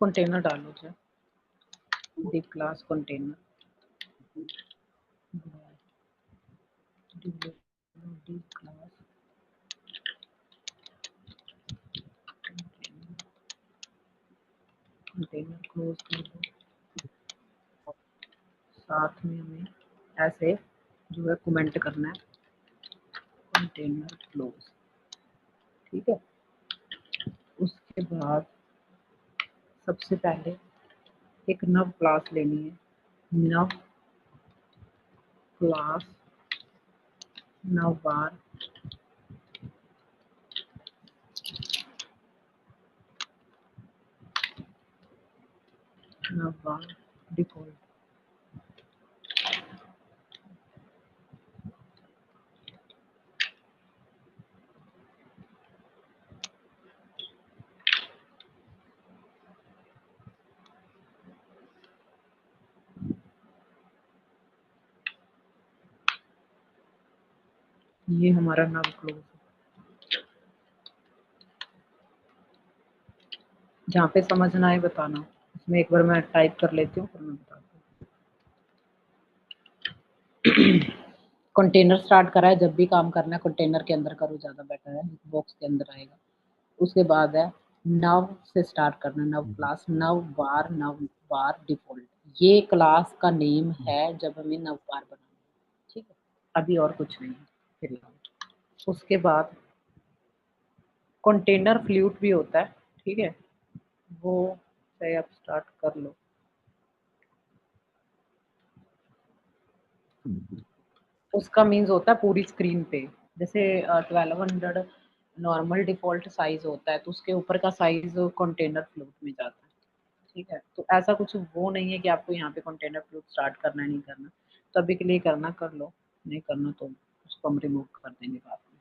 Container डालो जो D class container D class container close कर दो। साथ में हमें ऐसे जो है कमेंट करना है कंटेनर क्लोज। ठीक है, उसके बाद सबसे पहले एक नव क्लास लेनी है, नव क्लास नवबार नवबार डिफॉल्ट। ये हमारा नव क्लोज है। जहाँ पे समझ ना आए बताना, इसमें एक बार मैं टाइप कर लेती हूँ फिर मैं बताती हूँ। कंटेनर स्टार्ट करा है, जब भी काम करना है कंटेनर के अंदर करो, ज़्यादा बेटर है, बॉक्स के अंदर आएगा। उसके बाद है नव से स्टार्ट करना, नव क्लास नव बार डिफॉल्ट। ये क्लास का नेम है जब हमें नव बार बनाना है। ठीक है, अभी और कुछ नहीं है फिलहाल। उसके बाद कंटेनर फ्लूट भी होता है, ठीक है, वो से आप स्टार्ट कर लो। उसका मीन्स होता है पूरी स्क्रीन पे, जैसे 1200 नॉर्मल डिफॉल्ट साइज होता है तो उसके ऊपर का साइज कंटेनर फ्लूट में जाता है। ठीक है, तो ऐसा कुछ वो नहीं है कि आपको यहाँ पे कंटेनर फ्लूट स्टार्ट करना है, नहीं करना, तो अभी के लिए करना कर लो, नहीं करना तो उसको हम रिमूव कर देंगे बाद में।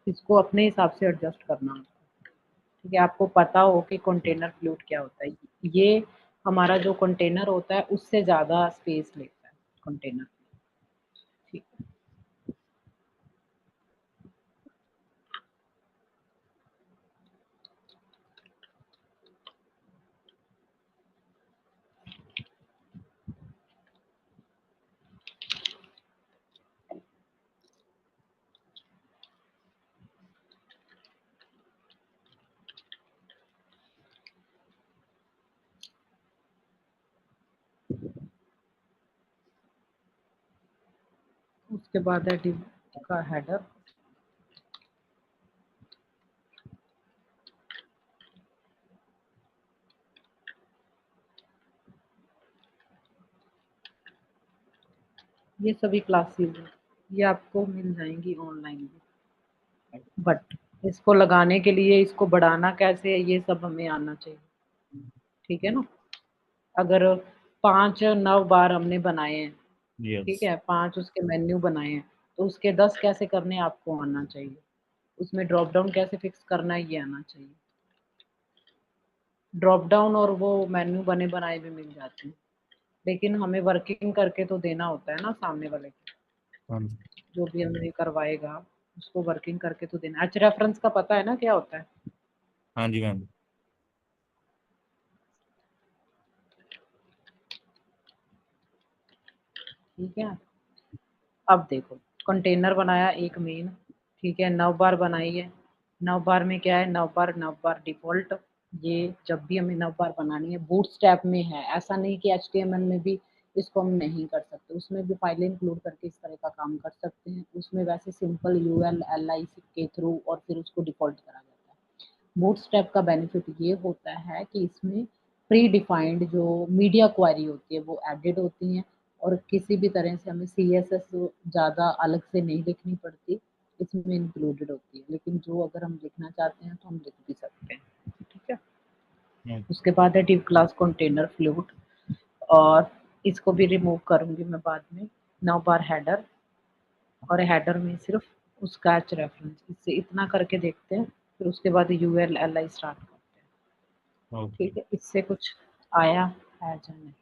इसको अपने हिसाब से एडजस्ट करना। ठीक है, आपको पता हो कि कंटेनर फ्लूट क्या होता है। ये हमारा जो कंटेनर होता है उससे ज़्यादा स्पेस लेता है कंटेनर। ठीक है, उसके बाद है div का हेडर। ये सभी क्लासेस ये आपको मिल जाएंगी ऑनलाइन भी, बट इसको लगाने के लिए इसको बढ़ाना कैसे है ये सब हमें आना चाहिए। ठीक है ना, अगर 5 9 बार हमने बनाए हैं, ठीक यस। है, 5 उसके मेन्यू बनाए हैं, तो उसके 10 कैसे करने आपको आना चाहिए। उसमें ड्रॉप डाउन कैसे फिक्स करना है ये आना चाहिए। ड्रॉप डाउन और वो मेन्यू बने बनाए भी मिल जाते हैं, लेकिन हमें वर्किंग करके तो देना होता है ना सामने वाले को, हाँ जी। जो भी हमें करवाएगा उसको वर्किंग करके तो देना। अच्छा, रेफरेंस का पता है ना क्या होता है? हाँ जी मैम। ठीक है, अब देखो कंटेनर बनाया एक मेन, ठीक है, 9 बार बनाई है। 9 बार में क्या है, 9 बार डिफॉल्ट। ये जब भी हमें 9 बार बनानी है बूटस्ट्रैप में है, ऐसा नहीं कि एचटीएमएल में भी इसको हम नहीं कर सकते, उसमें भी फाइलें इंक्लूड करके इस तरह का काम कर सकते हैं। उसमें वैसे सिंपल यूएल एलआई के थ्रू और फिर उसको डिफॉल्ट करा जाता है। बूटस्ट्रैप का बेनिफिट ये होता है कि इसमें प्री डिफाइंड जो मीडिया क्वेरी होती है वो एडिड होती हैं, और किसी भी तरह से हमें सीएसएस ज़्यादा अलग से नहीं लिखनी पड़ती, इसमें इंक्लूडेड होती है। लेकिन जो अगर हम लिखना चाहते हैं तो हम लिख भी सकते हैं। ठीक है, उसके बाद है डिव क्लास कंटेनर फ्लूट, और इसको भी रिमूव करूंगी मैं बाद में। 9 बार हेडर, और हेडर में सिर्फ उसका एच रेफरेंस, इससे इतना करके देखते हैं, फिर उसके बाद यूएल एल आई स्टार्ट करते हैं। ओके। ठीक है, इससे कुछ आया है या नहीं?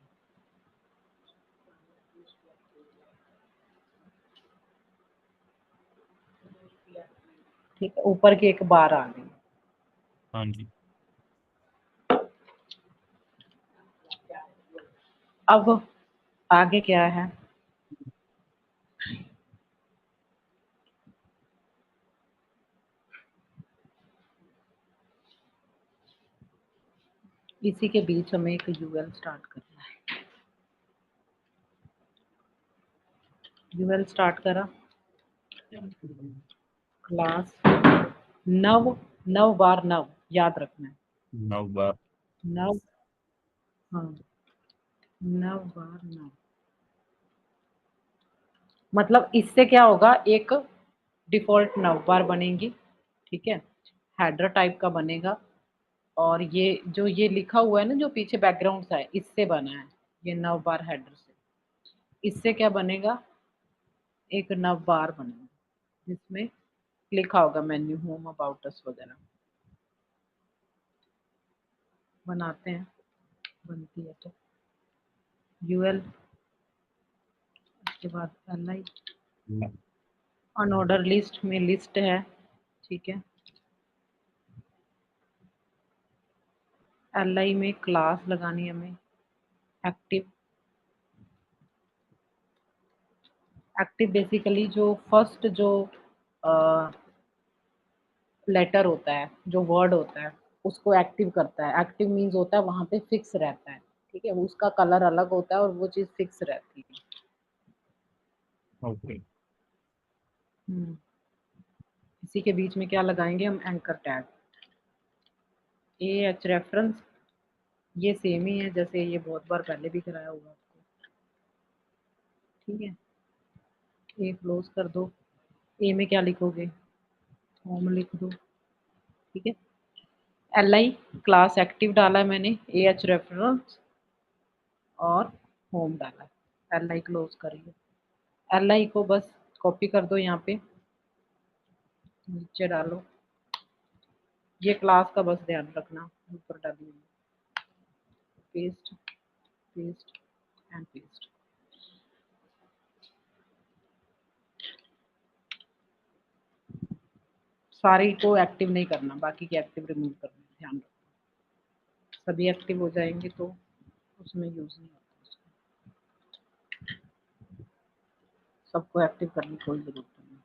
ठीक है, ऊपर की एक बार आ गई। हाँ जी। अब आगे क्या है, इसी के बीच हमें एक यूएल स्टार्ट करना है। यूएल स्टार्ट करा, क्लास नव बार नव याद रखना है, 9 बार। नव, हाँ 9 बार 9। मतलब इससे क्या होगा, एक डिफॉल्ट 9 बार बनेगी, ठीक है, हेडर टाइप का बनेगा। और ये जो ये लिखा हुआ है ना, जो पीछे बैकग्राउंड सा है, इससे बना है ये 9 बार हेडर से। इससे क्या बनेगा, एक 9 बार बनेगा जिसमें लिखा होगा मेन्यू, होम, अबाउट अस वगैरह। बनाते हैं, बनती है तो यूएल, उसके बाद एलआई, अनऑर्डर लिस्ट में लिस्ट है, ठीक है। एलआई में क्लास लगानी है हमें, एक्टिव। एक्टिव बेसिकली जो फर्स्ट जो लेटर होता है, जो वर्ड होता है, उसको एक्टिव करता है। एक्टिव मीन्स होता है वहां पे फिक्स रहता है, ठीक है, उसका कलर अलग होता है और वो चीज फिक्स रहती है। ओके। इसी के बीच में क्या लगाएंगे हम, anchor tag. A H reference, ये सेम ही है जैसे ये बहुत बार पहले भी कराया होगा आपको, ठीक है। ए क्लोज कर दो, ए में क्या लिखोगे, होम लिख दो, ठीक है। एल आई क्लास एक्टिव डाला है मैंने, ए एच रेफरेंस और होम डाला है। एल आई क्लोज करिए, एल आई को बस कॉपी कर दो, यहाँ पे नीचे डालो। ये क्लास का बस ध्यान रखना, ऊपर डालिए, पेस्ट पेस्ट एंड पेस्ट। सारी को एक्टिव नहीं करना, बाकी के एक्टिव रिमूव करना, ध्यान रखना। सभी एक्टिव हो जाएंगे तो उसमें यूज नहीं होता उसका। सबको एक्टिव करने की कोई जरूरत नहीं।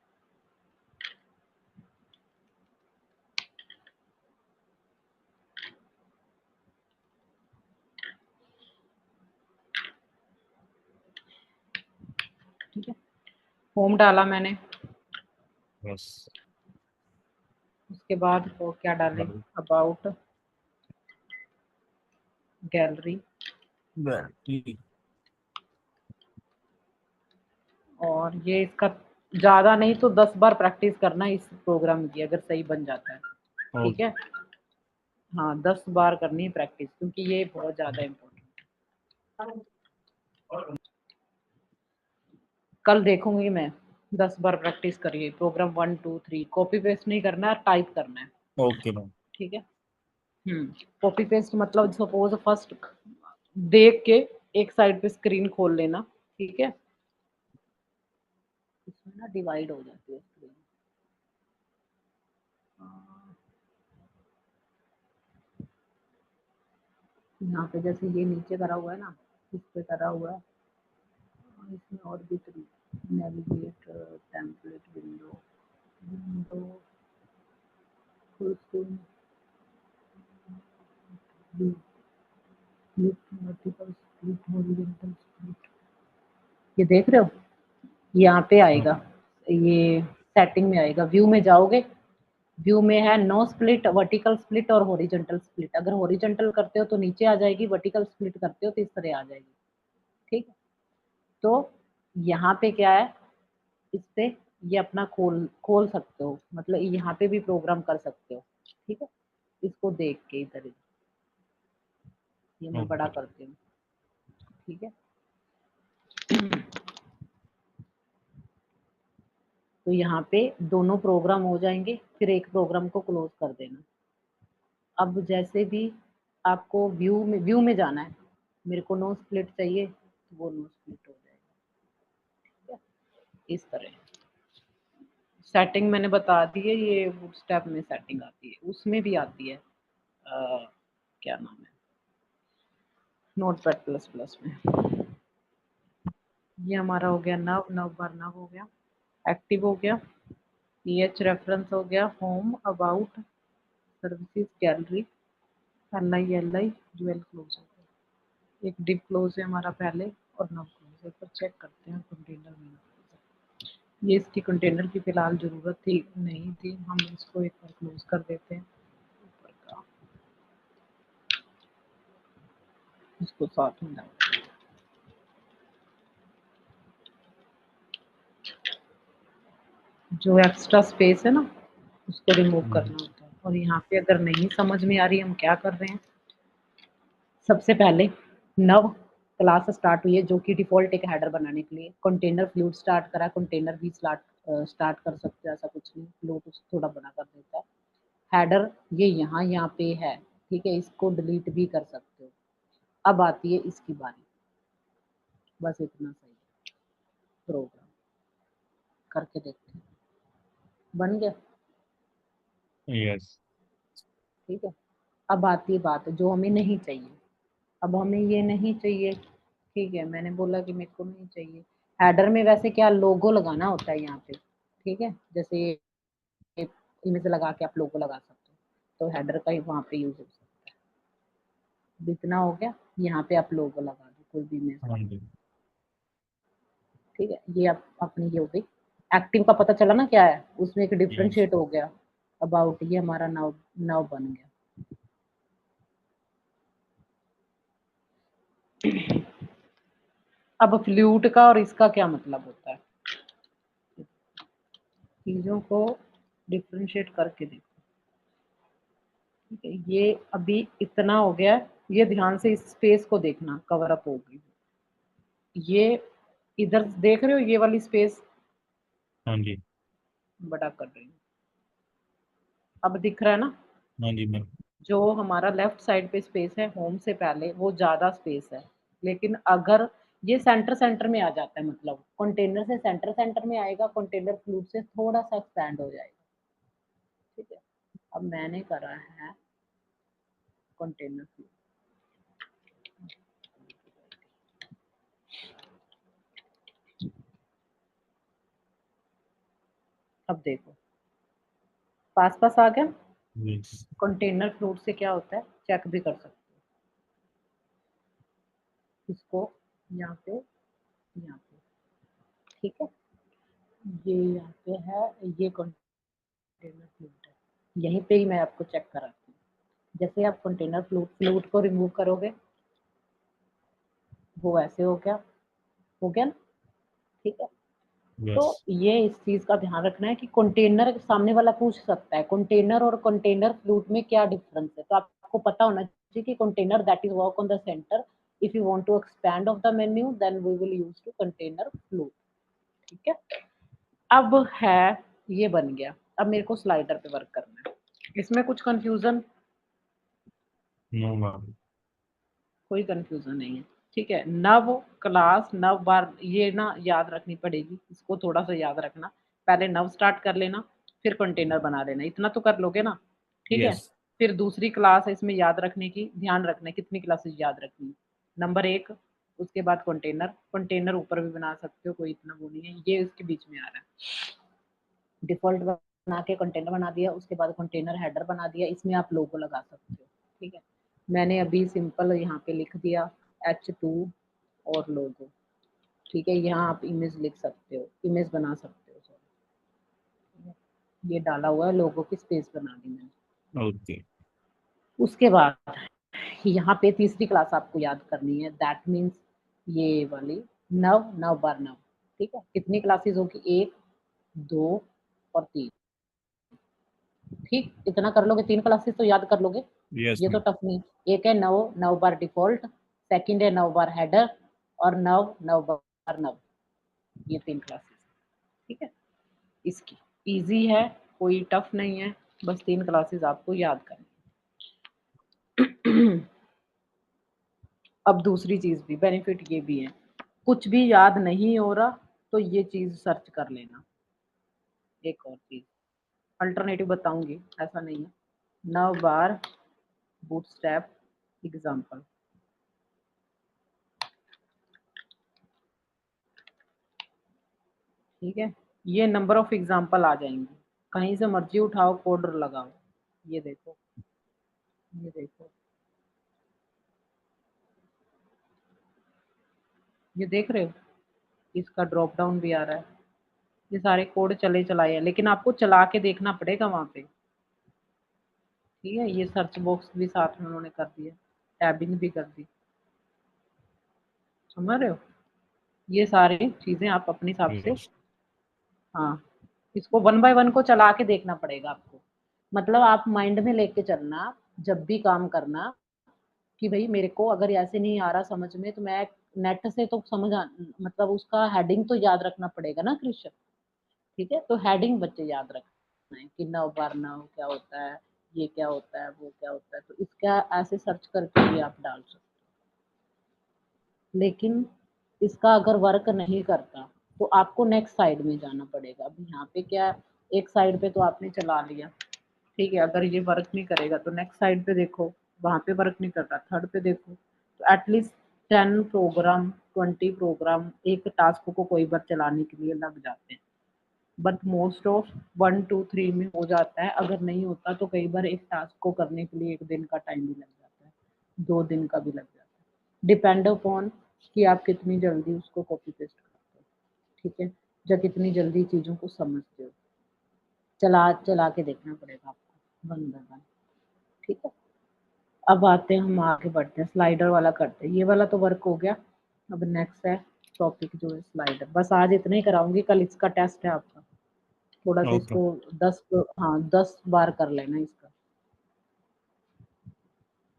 ठीक है, होम डाला मैंने, बस। उसके बाद वो क्या डाले, अबाउट, गैलरी, और ये इसका ज्यादा नहीं तो 10 बार प्रैक्टिस करना इस प्रोग्राम की, अगर सही बन जाता है, ठीक है। हाँ 10 बार करनी है प्रैक्टिस, क्योंकि ये बहुत ज्यादा इम्पोर्टेंट। कल देखूंगी मैं, 10 बार प्रैक्टिस करिए। प्रोग्राम 1 2 3 कॉपी पेस्ट नहीं करना है, टाइप करना है, ओके मैम। ठीक है। कॉपी पेस्ट मतलब सपोज फर्स्ट देख के एक साइड पे स्क्रीन खोल लेना, ठीक है। इसमें ना डिवाइड हो जाती है स्क्रीन। यहाँ पे जैसे ये नीचे करा हुआ है ना, इस पे करा हुआ है, इसमें और भी तरीके, navigate, template, window, window, full screen, vertical split, horizontal split. ये देख रहे हो, यहाँ पे आएगा, ये सेटिंग में आएगा, व्यू में जाओगे, व्यू में है नो स्प्लिट, वर्टिकल स्प्लिट और हॉरिजॉन्टल स्प्लिट। अगर हॉरिजॉन्टल करते हो तो नीचे आ जाएगी, वर्टिकल स्प्लिट करते हो तो इस तरह आ जाएगी, ठीक है। तो यहाँ पे क्या है, इससे ये अपना खोल खोल सकते हो, मतलब यहाँ पे भी प्रोग्राम कर सकते हो, ठीक है। इसको देख के इधर ये मैं बड़ा ओके। करती हूँ, ठीक है। तो यहाँ पे दोनों प्रोग्राम हो जाएंगे, फिर एक प्रोग्राम को क्लोज कर देना। अब जैसे भी आपको व्यू में जाना है, मेरे को नो स्प्लिट चाहिए तो वो नो स्प्लिट हो जाएगा, ठीक है, इस तरह। सेटिंग मैंने बता दी है, ये बूटस्ट्रैप में सेटिंग आती है, उसमें भी आती है क्या नाम है, नोटपैड प्लस प्लस में। ये हमारा हो गया नव, नव बार नव हो गया, एक्टिव हो गया, पीएच रेफरेंस हो गया, home, about, services, gallery, L I jewel close हो गया। एक डिप क्लोज है हमारा पहले और नव क्लोज है, पर चेक करते हैं कंटेनर में। ये इसकी कंटेनर की फिलहाल जरूरत थी नहीं थी, हम इसको एक बार क्लोज कर देते हैं ऊपर का, इसको साथ में डाल। जो एक्स्ट्रा स्पेस है ना उसको रिमूव करना होता है। और यहाँ पे अगर नहीं समझ में आ रही हम क्या कर रहे हैं, सबसे पहले नव क्लास स्टार्ट हुई है जो कि डिफॉल्ट एक हेडर बनाने के लिए, कंटेनर फ्लूट स्टार्ट करा, कंटेनर भी स्टार्ट कर सकते हैं, ऐसा कुछ नहीं, फ्लूट थोड़ा बड़ा कर देता है। हेडर ये यहाँ पे है, ठीक है, इसको डिलीट भी कर सकते हो। अब आती है इसकी बारी, बस इतना सही है। प्रोग्राम करके देखते हैं, बन गया। यस। ठीक है, अब आती है बात जो हमें नहीं चाहिए। अब हमें ये नहीं चाहिए, ठीक है, मैंने बोला कि मेरे को नहीं चाहिए। हेडर में वैसे क्या लोगो लगाना होता है यहाँ पे, ठीक है, जैसे इमेज लगा के आप लोगो लगा सकते हो, तो हेडर का ही वहाँ पे यूज हो सकता है। इतना हो गया, यहाँ पे आप लोगो लगा दो कोई भी इमेज, हाँ जी। ठीक है। ये आप अपनी ये हो गई। एक्टिव का पता चला ना क्या है, उसमें एक यस। डिफरेंशिएट हो गया, अबाउट, ये हमारा नाउ नाउ बन गया। अब फ्लूट का और इसका क्या मतलब होता है, चीजों को डिफरेंशिएट करके देखो, ठीक है। ये अभी इतना हो गया, ये ध्यान से इस स्पेस को देखना, कवर अप होगी ये, इधर देख रहे हो ये वाली स्पेस, हाँ जी। बड़ा कर रही हूँ, अब दिख रहा है ना। हाँ जी मैम। जो हमारा लेफ्ट साइड पे स्पेस है होम से पहले, वो ज्यादा स्पेस है, लेकिन अगर ये सेंटर सेंटर में आ जाता है, मतलब कंटेनर से सेंटर सेंटर में आएगा, कंटेनर फ्लूट से थोड़ा सा एक्सपैंड हो जाएगा, ठीक है। अब मैंने करा है कंटेनर फ्लूट, अब देखो पास पास आ गया। यस। कंटेनर फ्लूट से क्या होता है चेक भी कर सकते हो, इसको यहाँ पे, यहाँ पे, ठीक है, ये यहाँ पे है, ये कंटेनर फ्लूट है, यहीं पे ही मैं आपको चेक कराती हूँ। जैसे आप कंटेनर फ्लूट फ्लूट को रिमूव करोगे, वो ऐसे हो गया ना, ठीक है। तो यस। ये इस चीज का ध्यान रखना है कि कंटेनर, सामने वाला पूछ सकता है कंटेनर और कंटेनर फ्लूट में क्या डिफरेंस है, तो आपको पता होना चाहिए कि container that is work on the centre, if you want to expand of the menu then we will use to container flute, ठीक है। अब है, ये बन गया, अब मेरे को स्लाइडर पे वर्क करना है, इसमें कुछ कंफ्यूजन, नो मैम। कोई कंफ्यूजन नहीं है, ठीक है। नव क्लास नव बार, ये ना याद रखनी पड़ेगी, इसको थोड़ा सा याद रखना, पहले नव स्टार्ट कर लेना, फिर कंटेनर बना लेना, इतना तो कर लोगे ना, ठीक है। यस। फिर दूसरी क्लास है इसमें याद रखने की, ध्यान रखना है कितनी क्लासेस याद रखनी है, नंबर 1, उसके बाद कंटेनर, कंटेनर ऊपर भी बना सकते हो, कोई इतना वो नहीं है, ये इसके बीच में आ रहा है। डिफॉल्ट बना के कंटेनर बना दिया, उसके बाद कंटेनर हेडर बना दिया, इसमें आप लोगो लगा सकते हो, ठीक है। मैंने अभी सिंपल यहाँ पे लिख दिया H2 और लोगो, ठीक है। यहाँ आप इमेज लिख सकते हो, इमेज बना सकते हो, सॉरी, ये डाला हुआ है, लोगो की स्पेस बना दी मैंने। ओके। उसके बाद यहाँ पे तीसरी क्लास आपको याद करनी है, दैट मीन्स ये वाली नव, नव बार नव, ठीक है। कितनी क्लासेस होगी, 1, 2 और 3, ठीक, इतना कर लोगे, 3 क्लासेस तो याद कर लोगे, यस ये तो मैम। टफ नहीं। एक है नव, नव बार डिफॉल्ट, सेकंड है नव बार हेडर, और नव, नव बार नव, ये 3 क्लासेस, ठीक है। इसकी इजी है, कोई टफ नहीं है, बस 3 क्लासेस आपको याद करनी। अब दूसरी चीज भी, बेनिफिट ये भी है, कुछ भी याद नहीं हो रहा तो ये चीज सर्च कर लेना, एक और चीज अल्टरनेटिव बताऊंगी, ऐसा नहीं है। 9 बार बूटस्ट्रैप एग्जाम्पल, ठीक है। ये नंबर ऑफ एग्जाम्पल आ जाएंगे, कहीं से मर्जी उठाओ, कोड लगाओ। ये देखो, ये देखो, ये देख रहे हो, इसका ड्रॉप डाउन भी आ रहा है। ये सारे कोड चले चलाए हैं, लेकिन आपको चला के देखना पड़ेगा वहां पे, ठीक है। ये सर्च बॉक्स भी साथ में उन्होंने कर दिया, टैबिंग भी कर दी, समझ रहे हो। ये सारी चीजें आप अपने हिसाब से, यस हाँ, इसको वन बाय वन को चला के देखना पड़ेगा आपको। मतलब आप माइंड में लेके चलना जब भी काम करना, कि भाई मेरे को अगर ऐसे नहीं आ रहा समझ में, तो मैं नेट से तो मतलब उसका हेडिंग तो याद रखना पड़ेगा ना कृष्ण, ठीक है। तो हेडिंग बच्चे याद रखना है कि 9 बार 9 क्या होता है, ये क्या होता है, वो क्या होता है, तो इसका ऐसे सर्च करके भी आप डाल सकते हो। लेकिन इसका अगर वर्क नहीं करता तो आपको नेक्स्ट साइड में जाना पड़ेगा। अब यहाँ पे क्या, एक साइड पे तो आपने चला लिया, ठीक है। अगर ये वर्क नहीं करेगा तो नेक्स्ट साइड पे देखो, वहां पे वर्क नहीं कर रहा, थर्ड पे देखो। तो एटलीस्ट 10 प्रोग्राम 20 प्रोग्राम एक टास्क को कोई बार चलाने के लिए लग जाते हैं। बट मोस्ट ऑफ 1 2 3 में हो जाता है। अगर नहीं होता तो कई बार एक टास्क को करने के लिए 1 दिन का टाइम भी लग जाता है, 2 दिन का भी लग जाता है, डिपेंड अपॉन कि आप कितनी जल्दी उसको कॉपी पेस्ट करते हो, ठीक है, या कितनी जल्दी चीजों को समझते हो। चला चला के देखना पड़ेगा आपको वन बाय वन, ठीक है। अब आते हैं, हम आगे बढ़ते हैं, स्लाइडर वाला करते हैं। ये वाला तो वर्क हो गया। अब नेक्स्ट है टॉपिक जो है स्लाइडर। बस आज इतना ही कराऊंगी, कल इसका टेस्ट है आपका। थोड़ा सा ओके इसको 10, हाँ 10 बार कर लेना इसका,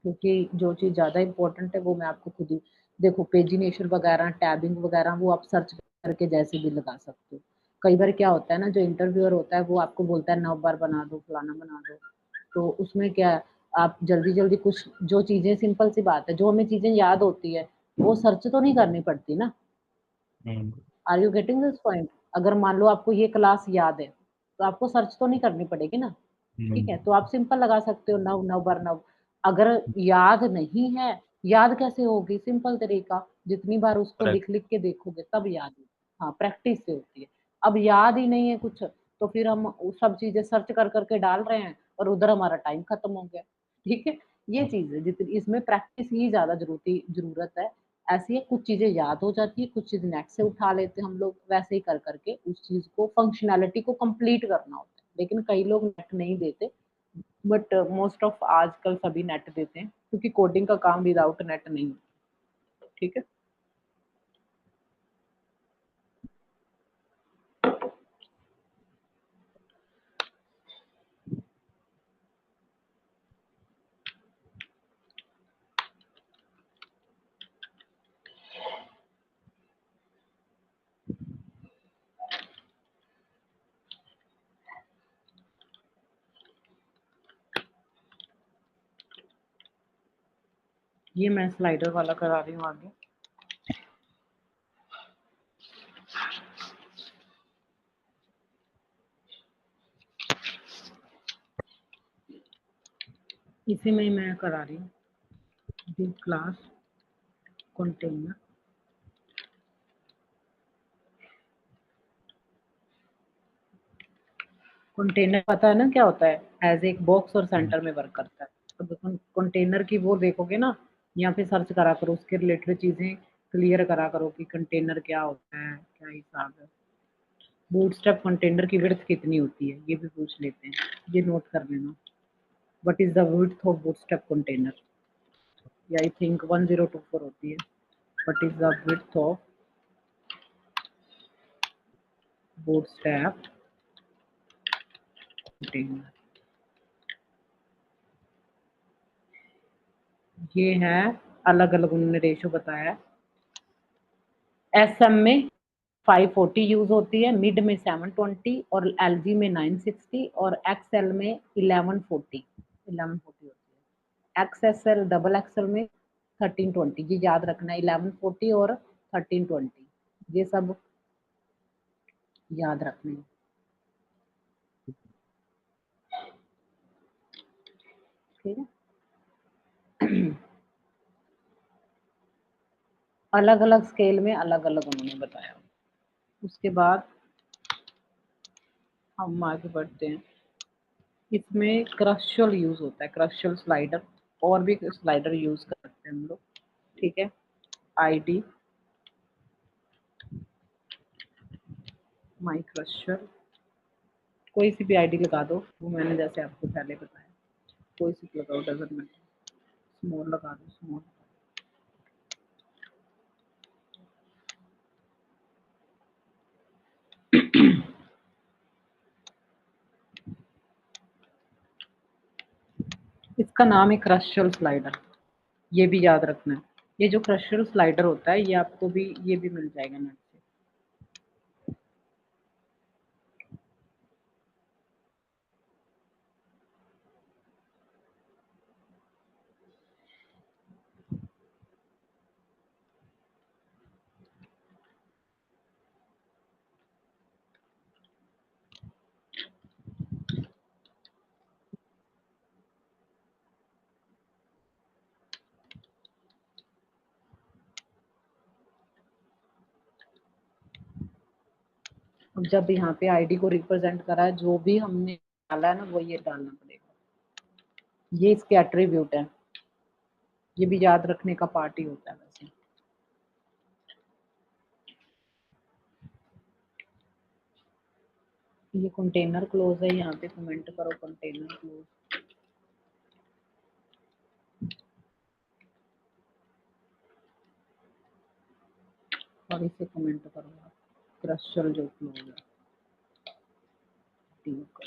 क्योंकि जो चीज़ ज़्यादा इंपॉर्टेंट है वो मैं आपको खुद ही, देखो पेजिनेशन वगैरह टैबिंग वगैरह वो आप सर्च करके जैसे भी लगा सकते हो। कई बार क्या होता है ना, जो इंटरव्यूअर होता है वो आपको बोलता है 9 बार बना दो, फलाना बना दो, तो उसमें क्या है, आप जल्दी जल्दी कुछ जो चीज़ें, सिंपल सी बात है, जो हमें चीज़ें याद होती है वो सर्च तो नहीं करनी पड़ती ना। Are you getting this point. अगर मान लो आपको ये क्लास याद है तो आपको सर्च तो नहीं करनी पड़ेगी ना, ठीक है। तो आप सिंपल लगा सकते हो 9 9 बार 9। अगर याद नहीं है, याद कैसे होगी, सिंपल तरीका, जितनी बार उसको करेक्ट लिख लिख के देखोगे तब याद होगी। हाँ, प्रैक्टिस से होती है। अब याद ही नहीं है कुछ, तो फिर हम वो सब चीजें सर्च कर करके डाल रहे हैं और उधर हमारा टाइम खत्म हो गया, ठीक है। ये चीज है, जितनी इसमें प्रैक्टिस ही ज्यादा जरूरत है। ऐसी है, कुछ चीजें याद हो जाती है, कुछ चीज नेट से उठा लेते हैं हम लोग, वैसे ही कर करके उस चीज को, फंक्शनैलिटी को कंप्लीट करना होता है। लेकिन कई लोग नेट नहीं देते, बट मोस्ट ऑफ आजकल सभी नेट देते हैं, क्योंकि कोडिंग का काम विदाउट नेट नहीं होता, ठीक है। ये मैं स्लाइडर वाला करा रही हूँ आगे। इसी में मैं करा रही हूँ, दी क्लास कंटेनर। कंटेनर पता है ना क्या होता है, एज एक बॉक्स और सेंटर में वर्क करता है। अब कंटेनर की वो देखोगे ना, यहाँ पे सर्च करा करो, उसके रिलेटेड चीजें क्लियर करा करो कि कंटेनर क्या होता है, क्या हिसाब है। बूटस्ट्रैप कंटेनर की विड्थ कितनी होती है ये भी पूछ लेते हैं, ये नोट कर लेना। What is the width of bootstrap container, या आई थिंक 1024 होती है। What is the width of bootstrap container. ये है, अलग अलग उन्होंने रेशो बताया। एसएम में 540 यूज होती है, मिड में 720 और एलजी में 960 और एक्सएल में 1140 होती है। एक्सएसएल डबल एक्सएल में 1320, ये याद रखना, 1140 और 1320, ये सब याद रखने। ठीक है। अलग अलग स्केल में अलग अलग उन्होंने बताया। उसके बाद हम आगे बढ़ते हैं। इसमें क्रस्टल यूज होता है, क्रस्टल स्लाइडर, और भी स्लाइडर यूज करते हैं हम लोग। ठीक है, आईडी माई क्रस्टल, कोई सी भी आईडी लगा दो, वो मैंने जैसे आपको पहले बताया, कोई सी लगाओ, डजंट मैटर, स्मॉल लगा दो, स्मॉल। इसका नाम है क्रस्टल स्लाइडर, ये भी याद रखना है। ये जो क्रस्टल स्लाइडर होता है, ये आपको भी, ये भी मिल जाएगा नेट से। अब जब यहाँ पे आईडी को रिप्रेजेंट करा है, जो भी हमने डाला है ना, वो ये डालना पड़ेगा। ये इसके एट्रीब्यूट है, ये भी याद रखने का पार्ट ही होता है वैसे। ये कंटेनर क्लोज है, यहाँ पे कमेंट करो कंटेनर क्लोज। और इसे कमेंट करो आप, क्रस्टल जो क्लोज है, ठीक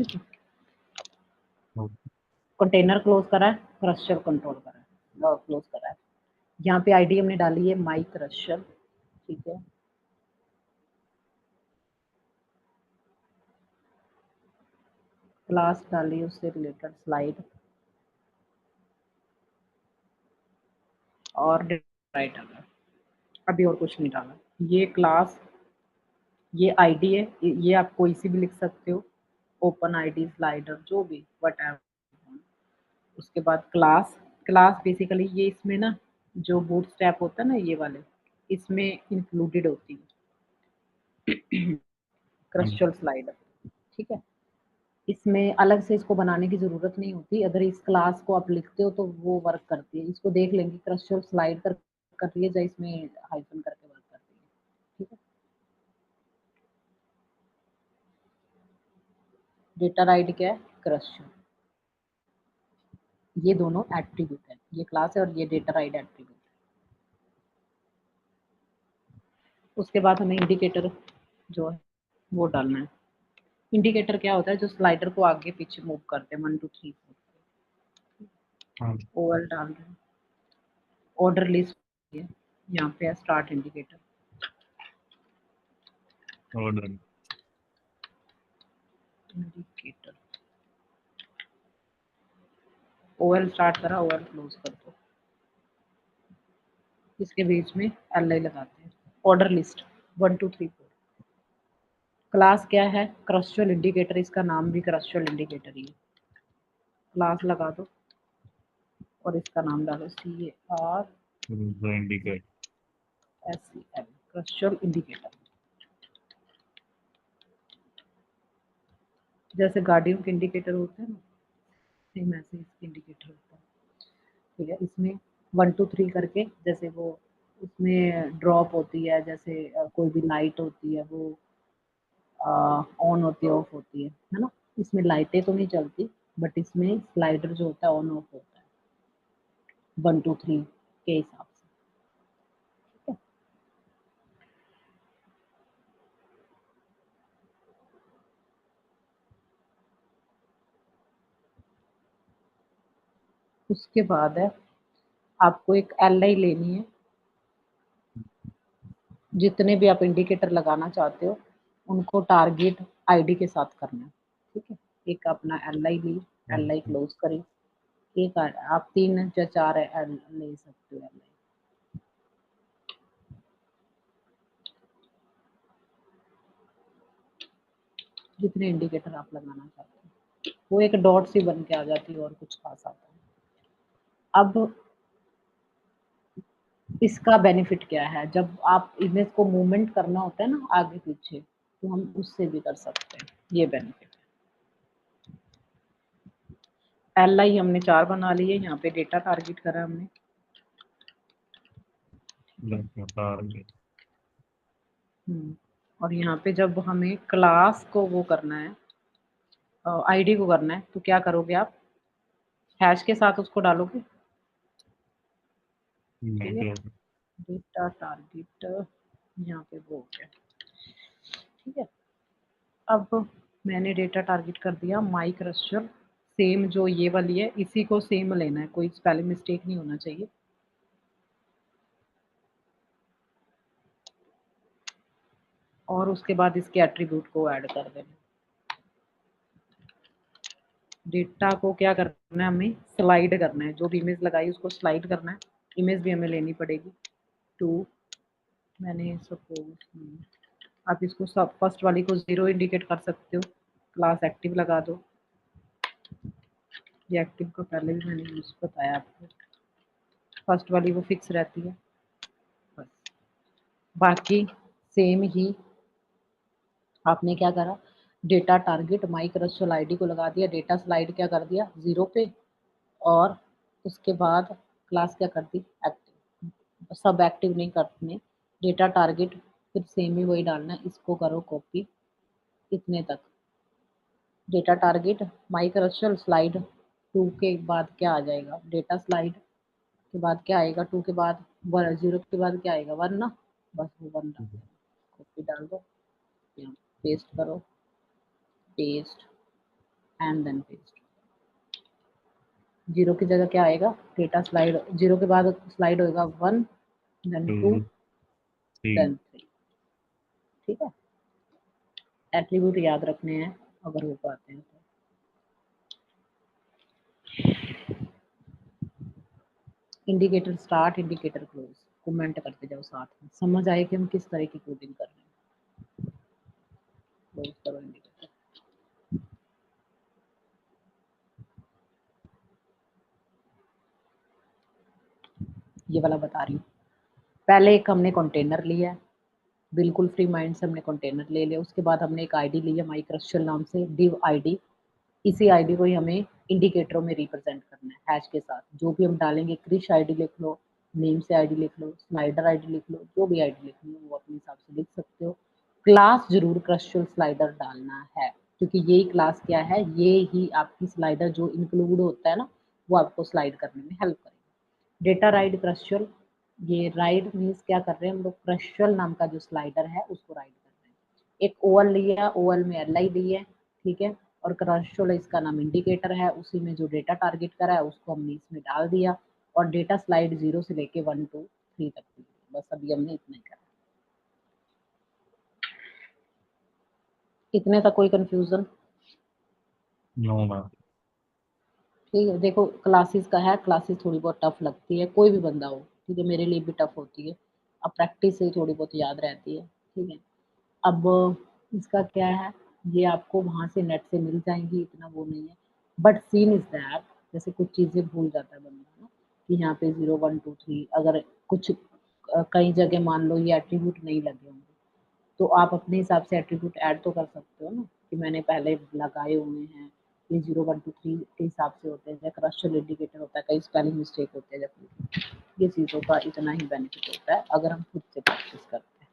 है। कंटेनर क्लोज करा है, क्रस्टल कंट्रोल करा है, क्लोज करा है। यहाँ पे आईडी हमने डाली है माई क्रस्टल, ठीक है। क्लास डाली, उससे रिलेटेड स्लाइड, और राइट डाला, अभी और कुछ नहीं डाला। ये क्लास, ये आईडी है, ये आप कोई सी भी लिख सकते हो, ओपन आईडी, स्लाइडर, जो भी, वट एवर। उसके बाद क्लास, क्लास बेसिकली ये इसमें ना जो बूटस्ट्रैप होता है ना, ये वाले इसमें इंक्लूडेड होती है, क्रस्टल स्लाइडर, ठीक है। इसमें अलग से इसको बनाने की जरूरत नहीं होती, अगर इस क्लास को आप लिखते हो तो वो वर्क करती है। इसको देख लेंगे, क्रस्टल स्लाइड कर रही है, या इसमें हाइफन करके वर्क करती है, ठीक है। डेटा राइट क्या है, क्रस्टल, ये दोनों एट्रीब्यूट है, ये क्लास है और ये डेटा राइट एट्रीब्यूट है। उसके बाद हमें इंडिकेटर जो है वो डालना है। इंडिकेटर क्या होता है, जो स्लाइडर को आगे पीछे मूव करते हैं, 1 2 3 4। ओवल डाल रहे हैं, ऑर्डर लिस्ट, यहाँ पे है start indicator, indicator, OL start करा, ओएल क्लोज कर दो। इसके बीच में एल आई लगाते हैं, ऑर्डर लिस्ट 1 2 3 4। क्लास क्या है, क्रस्टल इंडिकेटर, इसका नाम भी क्रस्टल इंडिकेटर ही है। क्लास लगा दो और इसका नाम डालो CAR SEL, क्रस्टल इंडिकेटर। जैसे गाड़ियों के इंडिकेटर होते हैं ना, सेम ऐसे इसके इंडिकेटर होता है, ठीक है। इसमें 1 2 3 करके, जैसे वो उसमें ड्रॉप होती है, जैसे कोई भी लाइट होती है, वो ऑन होती है, ऑफ होती है ना। इसमें लाइटें तो नहीं चलती, बट इसमें स्लाइडर जो होता है ऑन ऑफ होता है 1 2 3 के हिसाब से, ठीक है। उसके बाद है, आपको एक LI लेनी है, जितने भी आप इंडिकेटर लगाना चाहते हो उनको टारगेट आईडी के साथ करना है, ठीक है। एक अपना LI ली, LI क्लोज करी, एक आप 3 या 4 ले सकते हो LI। जितने इंडिकेटर आप लगाना चाहते हो, वो एक डॉट सी बन के आ जाती है और कुछ खास आता है। अब इसका बेनिफिट क्या है, जब आप इमेज को मूवमेंट करना होता है ना आगे पीछे, तो हम उससे भी कर सकते हैं, ये बेनिफिट है। LI हमने 4 बना लिए, यहाँ पे डेटा टारगेट करा हमने। और यहाँ पे जब हमें क्लास को वो करना है, ID को करना है, तो क्या करोगे आप, हैश के साथ उसको डालोगे। डेटा टारगेट यहाँ पे वो हो गया, ठीक है। अब मैंने डेटा टारगेट कर दिया माई क्रस्टल, सेम जो ये वाली है इसी को सेम लेना है, कोई स्पेलिंग मिस्टेक नहीं होना चाहिए। और उसके बाद इसके एट्रीब्यूट को ऐड कर देना। डेटा को क्या करना है, हमें स्लाइड करना है, जो भी इमेज लगाई उसको स्लाइड करना है। इमेज भी हमें लेनी पड़ेगी 2। मैंने सपोज आप इसको सब फर्स्ट वाली को 0 इंडिकेट कर सकते हो, क्लास एक्टिव लगा दो। ये एक्टिव को पहले भी मैंने यूज बताया आपको, फर्स्ट वाली वो फिक्स रहती है बस। बाकी सेम ही आपने क्या करा, डेटा टारगेट माई क्रस्टल ID को लगा दिया, डेटा स्लाइड क्या कर दिया 0 पे, और उसके बाद क्लास क्या कर दी एक्टिव। सब एक्टिव नहीं करने, डेटा टारगेट फिर सेम ही वही डालना है, इसको करो कॉपी इतने तक। डेटा टारगेट माई क्रस्टल स्लाइड 2 के बाद क्या आ जाएगा, डेटा स्लाइड के बाद क्या आएगा, 2 के बाद 0 के बाद क्या आएगा 1 ना, बस वो 1 डाल देना, कॉपी डाल दो, यहाँ पेस्ट करो, पेस्ट एंड देन पेस्ट। 0 की जगह क्या आएगा, डेटा स्लाइड, 0 के बाद स्लाइड होगा 1 देन 2 देन 3, ठीक है। एट्रीब्यूट याद रखने हैं अगर हो पाते हैं तो। Indicator start, indicator close, comment करते जाओ साथ में, समझ आए कि हम किस तरह की कोडिंग कर रहे हैं। क्लोज करो इंडिकेटर। ये वाला बता रही हूँ, पहले एक हमने कंटेनर लिया, बिल्कुल फ्री माइंड से हमने कंटेनर ले लिया। उसके बाद हमने एक ID लिया माई क्रस्टल नाम से, div ID। इसी ID को ही हमें इंडिकेटरों में रिप्रेजेंट करना है हैश के साथ। जो भी हम डालेंगे, क्रिश ID लिख लो, नेम से ID लिख लो, स्लाइडर ID लिख लो, जो भी ID लिखनी है वो अपने हिसाब से लिख सकते हो। क्लास जरूर क्रस्टल स्लाइडर डालना है, क्योंकि यही क्लास क्या है, ये ही आपकी स्लाइडर जो इंक्लूड होता है ना, वो आपको स्लाइड करने में हेल्प करेगा। डेटा राइड क्रस्टल, ये राइड मीन्स क्या कर रहे हैं हम लोग, क्रस्टल नाम का जो स्लाइडर है उसको राइड कर रहे हैं। एक OL लिया, OL में LI ली है, ठीक है। और क्रस्टल इसका नाम इंडिकेटर है, उसी में जो डेटा टारगेट करा है उसको हमने इसमें डाल दिया। और डेटा स्लाइड 0 से लेके 1 2 3 तक दी। बस अभी हमने इतना ही करा। इतने तक कोई कंफ्यूजन? No ma'am. ठीक है, देखो क्लासेस का है, क्लासेस थोड़ी बहुत टफ लगती है, कोई भी बंदा हो, ठीक है, मेरे लिए भी टफ होती है। अब प्रैक्टिस से थोड़ी बहुत याद रहती है, ठीक है। अब इसका क्या है, ये आपको वहां से नेट से मिल जाएंगी, इतना वो नहीं है। बट सीन इज दैट, जैसे कुछ चीजें भूल जाता है बंदा ना, कि यहाँ पे 0 1 2 3 अगर कुछ कई जगह मान लो ये एट्रीब्यूट नहीं लगे होंगे, तो आप अपने हिसाब से एट्रीब्यूट ऐड तो कर सकते हो ना, कि मैंने पहले लगाए हुए हैं, ये 0 1 2 3 के हिसाब से होते हैं, या क्रस्टल इंडिकेटर होता है, कई स्पेलिंग मिस्टेक होते हैं, जब ये चीज़ों का इतना ही बेनिफिट होता है अगर हम खुद से प्रैक्टिस करते हैं।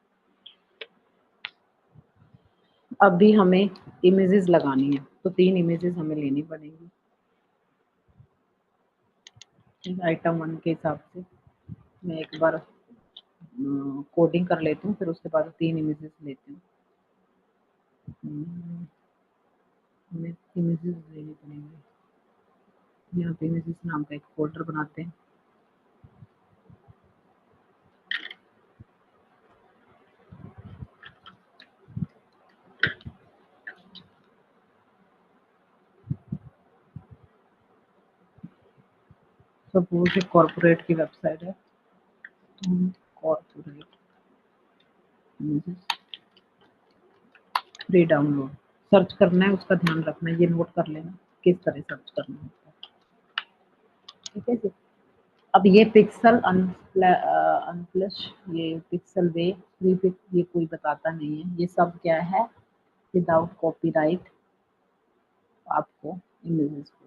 अब भी हमें इमेजेस लगानी है, तो 3 इमेजेस हमें लेनी पड़ेंगी आइटम 1 के हिसाब से। मैं एक बार कोडिंग कर लेती हूँ, फिर उसके बाद 3 इमेजेस लेती हूँ। हमें इमेजेस लेनी पड़ेंगी। यहाँ पे इमेजेस नाम का एक फोल्डर बनाते हैं। सपोज एक कॉर्पोरेट की वेबसाइट है, कॉर्पोरेट फ्री डाउनलोड सर्च करना है, उसका ध्यान रखना है, ये नोट कर लेना किस तरह सर्च करना है, ठीक है जी। अब ये पिक्सल अनप्लस, ये पिक्सल वे फ्री पिक, ये कोई बताता नहीं है, ये सब क्या है विदाउट कॉपीराइट आपको इमेजेस को।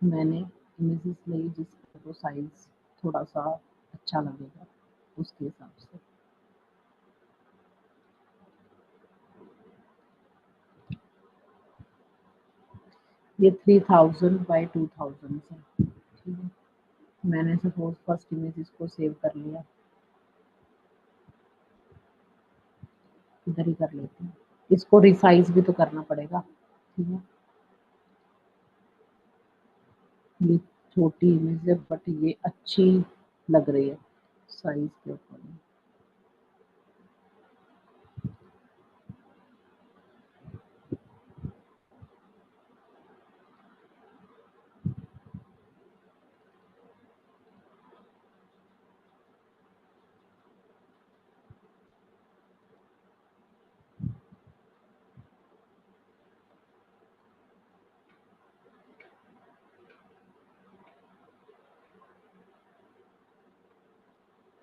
मैंने इमेजेस ली जिसका तो साइज थोड़ा सा अच्छा लगेगा उसके हिसाब से। ये 3000 बाई 2000 से, ठीक है। मैंने सपोज फर्स्ट इमेज इसको सेव कर लिया, इधर ही कर लेते हैं, इसको रिसाइज भी तो करना पड़ेगा, ठीक है। ये छोटी इमेज है बट ये अच्छी लग रही है साइज के ऊपर।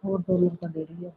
और $4 का दे रही है।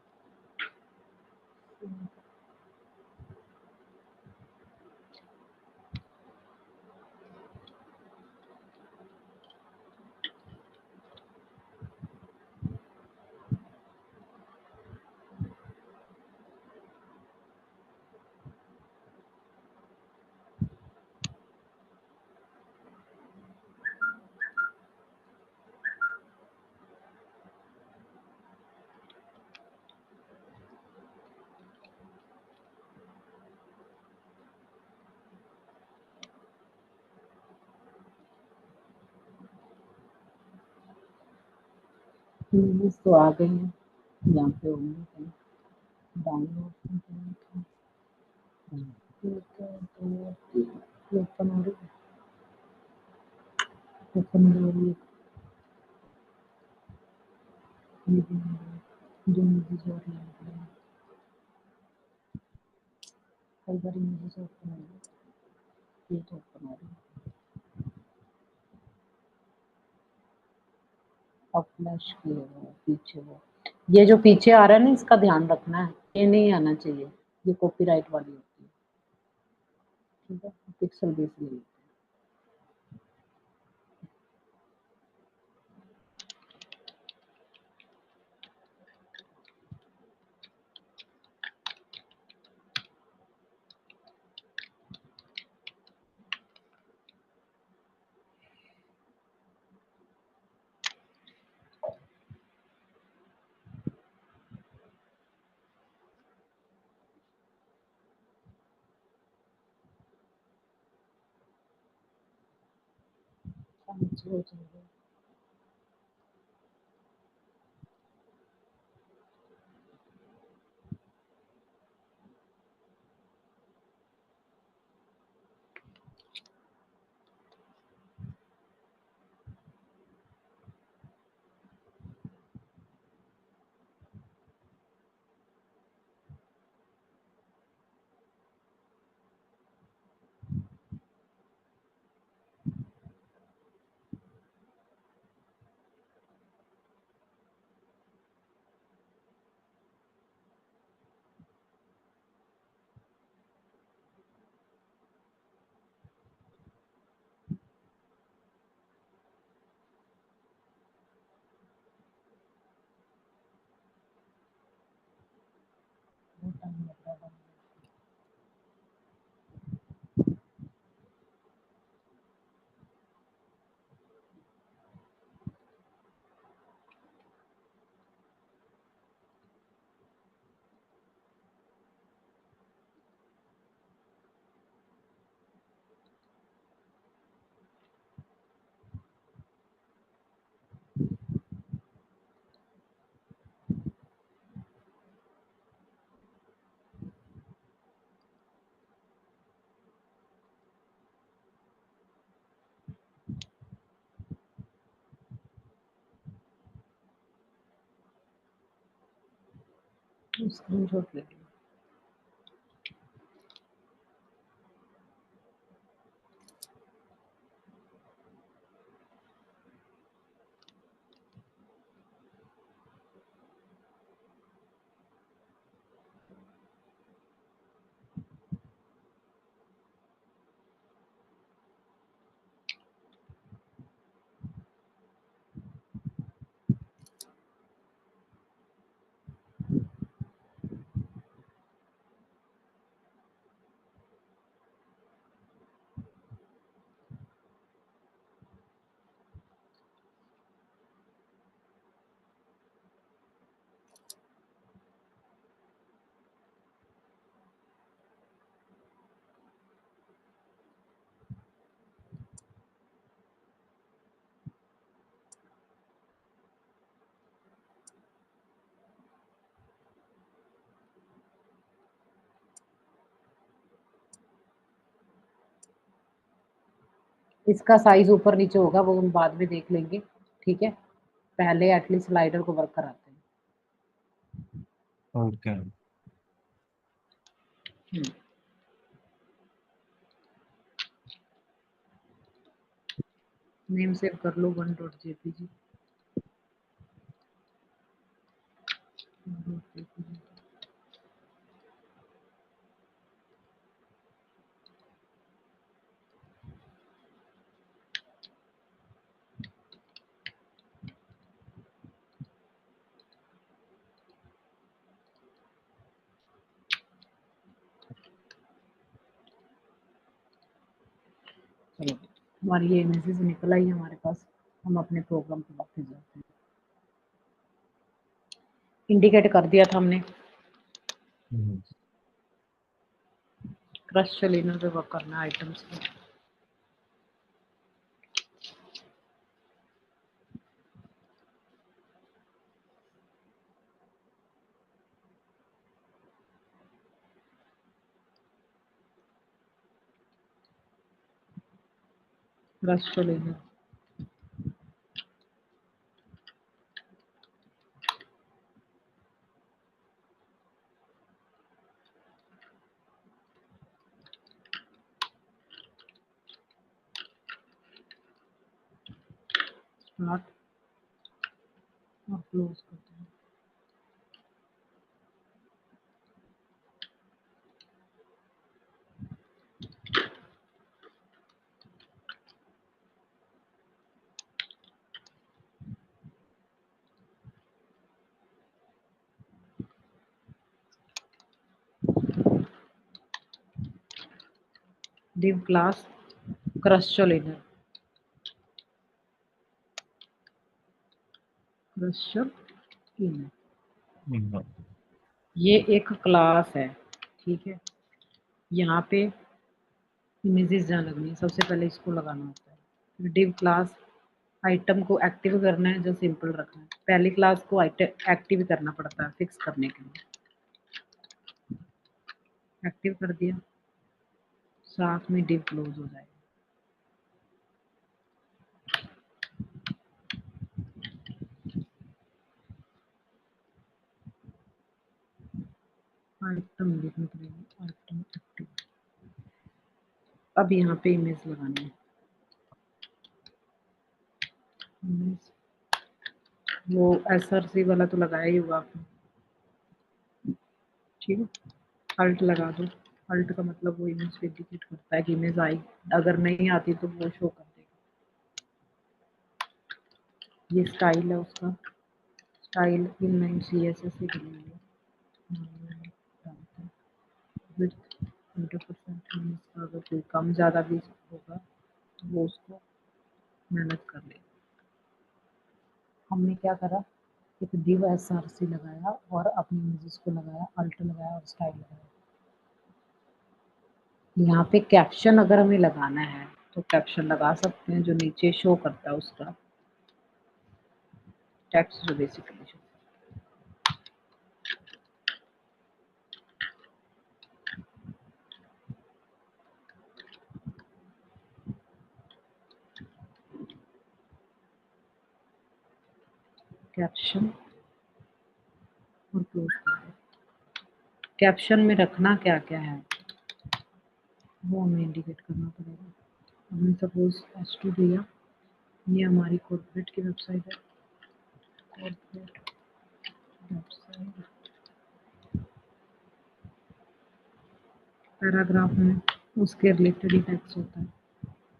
इमेज तो आ गई है, यहाँ पे होंगे डाउनलोड ओपन हो रही है, ओपन हो रही है, जो इमेजेस हो रही है कई बार इमेजेस ओपन हो रही है, ये तो ओपन हो रही है। और फ्लैश किए वो पीछे, वो ये जो पीछे आ रहा है ना इसका ध्यान रखना है, ये नहीं आना चाहिए, ये कॉपीराइट वाली होती है, ठीक है। पिक्सल बेस ले लेते हैं। स्लो चल रहा है। बहुत टाइम लग रहा है। स्क्रीनशॉट ले लिया। इसका साइज ऊपर नीचे होगा, वो हम बाद में देख लेंगे, ठीक है। पहले एटलीस्ट स्लाइडर को वर्क कराते हैं। ओके। नेम सेव कर लो 1.jpg। चलो, हमारी ये इमेजेस निकल आई हमारे पास। हम अपने प्रोग्राम पे वापस जाते हैं। इंडिकेट कर दिया था हमने। क्रश लेना पे वर्क करना आइटम्स पे। क्रश लेना। स्टार्ट और क्लोज करते हैं। div क्लास क्रश लेना। क्रश ये एक क्लास है, ठीक है। यहाँ पे इमेजेस जहाँ लगनी है, सबसे पहले इसको लगाना होता है। डिव क्लास आइटम को एक्टिव करना है, जो सिंपल रखना है। पहली क्लास को एक्टिव करना पड़ता है फिक्स करने के लिए। एक्टिव कर दिया, साथ में डिव क्लोज हो जाएगा। आइटम लिखने के लिए आइटम एक्टिव। अब यहाँ पे इमेज लगानी है। वो SRC वाला तो लगाया ही होगा आपने, ठीक है। अल्ट लगा दो। अल्ट का मतलब वो इमेज पे इंडिकेट करता है कि इमेज आई। अगर नहीं आती तो वो शो कर देगा। ये स्टाइल है उसका। स्टाइल इनलाइन CSS से बनी हुई है। विड्थ 100%। अगर कोई कम ज़्यादा भी होगा तो वो उसको मैनेज कर लेगा। हमने क्या करा, एक div SRC लगाया और अपनी इमेजेस को लगाया, अल्ट लगाया और स्टाइल लगाया। यहाँ पे कैप्शन अगर हमें लगाना है तो कैप्शन लगा सकते हैं, जो नीचे शो करता है उसका टेक्स्ट, जो बेसिकली शो। कैप्शन और क्लोज कर दो। कैप्शन में रखना क्या क्या है वो हमें इंडिकेट करना पड़ेगा। हमने सपोज S2 दिया, ये हमारी कॉर्पोरेट की वेबसाइट है, कॉर्पोरेट वेबसाइट। पैराग्राफ में उसके रिलेटेड ही टेक्स्ट होता है,